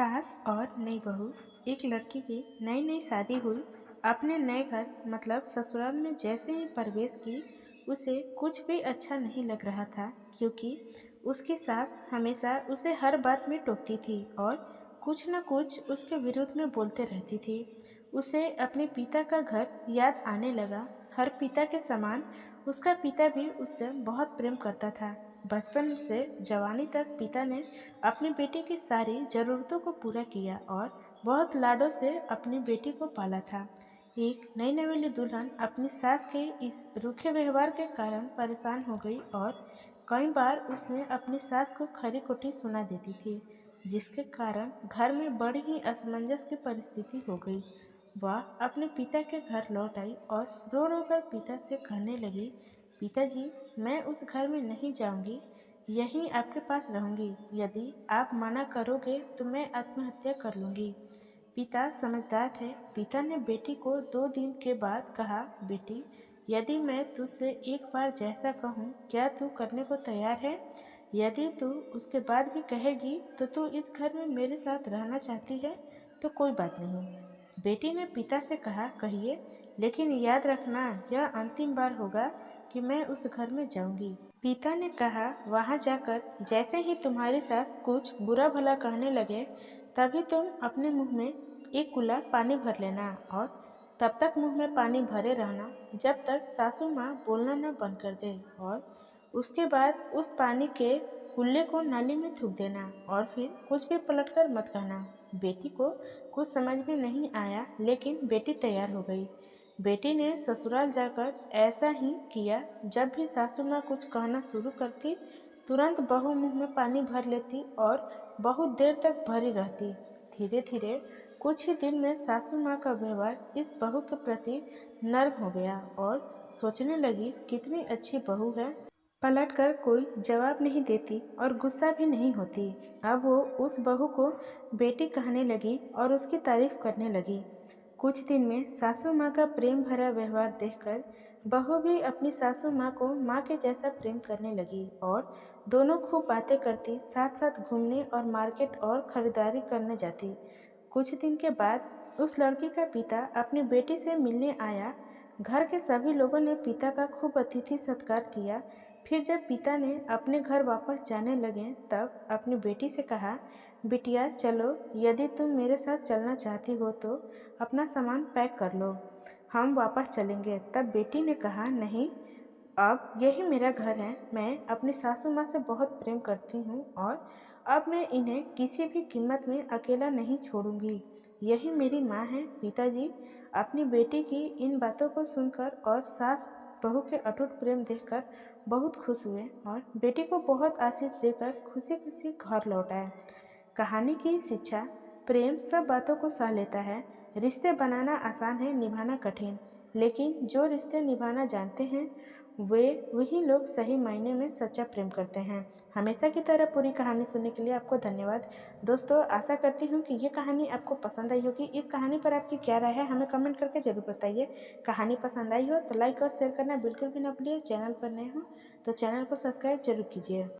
सास और नई बहू। एक लड़की की नई नई शादी हुई। अपने नए घर मतलब ससुराल में जैसे ही प्रवेश की उसे कुछ भी अच्छा नहीं लग रहा था, क्योंकि उसकी सास हमेशा उसे हर बात में टोकती थी और कुछ न कुछ उसके विरुद्ध में बोलते रहती थी। उसे अपने पिता का घर याद आने लगा। हर पिता के समान उसका पिता भी उससे बहुत प्रेम करता था। बचपन से जवानी तक पिता ने अपनी बेटी की सारी ज़रूरतों को पूरा किया और बहुत लाडों से अपनी बेटी को पाला था। एक नई नवेली दुल्हन अपनी सास के इस रूखे व्यवहार के कारण परेशान हो गई और कई बार उसने अपनी सास को खरी खोटी सुना देती थी, जिसके कारण घर में बड़ी ही असमंजस की परिस्थिति हो गई। वह अपने पिता के घर लौट आई और रो रो कर पिता से कहने लगी, पिताजी, मैं उस घर में नहीं जाऊंगी, यहीं आपके पास रहूंगी। यदि आप मना करोगे तो मैं आत्महत्या कर लूंगी। पिता समझदार थे। पिता ने बेटी को 2 दिन के बाद कहा, बेटी, यदि मैं तुझसे एक बार जैसा कहूँ, क्या तू करने को तैयार है? यदि तू उसके बाद भी कहेगी तो तू इस घर में मेरे साथ रहना चाहती है तो कोई बात नहीं। बेटी ने पिता से कहा, कहिए, लेकिन याद रखना, यह अंतिम बार होगा कि मैं उस घर में जाऊंगी। पिता ने कहा, वहां जाकर जैसे ही तुम्हारी सास कुछ बुरा भला कहने लगे, तभी तुम अपने मुंह में एक कुल्ला पानी भर लेना और तब तक मुंह में पानी भरे रहना जब तक सासू माँ बोलना न बंद कर दे, और उसके बाद उस पानी के कुल्ले को नाली में थूक देना और फिर कुछ भी पलटकर मत कहना। बेटी को कुछ समझ में नहीं आया, लेकिन बेटी तैयार हो गई। बेटी ने ससुराल जाकर ऐसा ही किया। जब भी सासू माँ कुछ कहना शुरू करती, तुरंत बहू मुंह में पानी भर लेती और बहुत देर तक भरी रहती। धीरे धीरे कुछ ही दिन में सासू माँ का व्यवहार इस बहू के प्रति नर्म हो गया और सोचने लगी, कितनी अच्छी बहू है, पलटकर कोई जवाब नहीं देती और गुस्सा भी नहीं होती। अब वो उस बहू को बेटी कहने लगी और उसकी तारीफ करने लगी। कुछ दिन में सासू माँ का प्रेम भरा व्यवहार देखकर बहू भी अपनी सासू माँ को माँ के जैसा प्रेम करने लगी और दोनों खूब बातें करती, साथ साथ घूमने और मार्केट और खरीदारी करने जाती। कुछ दिन के बाद उस लड़की का पिता अपनी बेटी से मिलने आया। घर के सभी लोगों ने पिता का खूब अतिथि सत्कार किया। फिर जब पिता ने अपने घर वापस जाने लगे, तब अपनी बेटी से कहा, बिटिया चलो, यदि तुम मेरे साथ चलना चाहती हो तो अपना सामान पैक कर लो, हम वापस चलेंगे। तब बेटी ने कहा, नहीं, अब यही मेरा घर है। मैं अपनी सासू माँ से बहुत प्रेम करती हूँ और अब मैं इन्हें किसी भी कीमत में अकेला नहीं छोड़ूंगी। यही मेरी माँ है। पिताजी अपनी बेटी की इन बातों को सुनकर और सास बहू के अटूट प्रेम देखकर बहुत खुश हुए और बेटी को बहुत आशीष देकर खुशी खुशी घर लौट आए। कहानी की शिक्षा, प्रेम सब बातों को सह लेता है। रिश्ते बनाना आसान है, निभाना कठिन, लेकिन जो रिश्ते निभाना जानते हैं वे वही लोग सही मायने में सच्चा प्रेम करते हैं। हमेशा की तरह पूरी कहानी सुनने के लिए आपको धन्यवाद। दोस्तों, आशा करती हूँ कि ये कहानी आपको पसंद आई होगी। इस कहानी पर आपकी क्या राय है हमें कमेंट करके ज़रूर बताइए। कहानी पसंद आई हो तो लाइक और शेयर करना बिल्कुल भी ना भूलिए। चैनल पर नए हो तो चैनल को सब्सक्राइब जरूर कीजिए।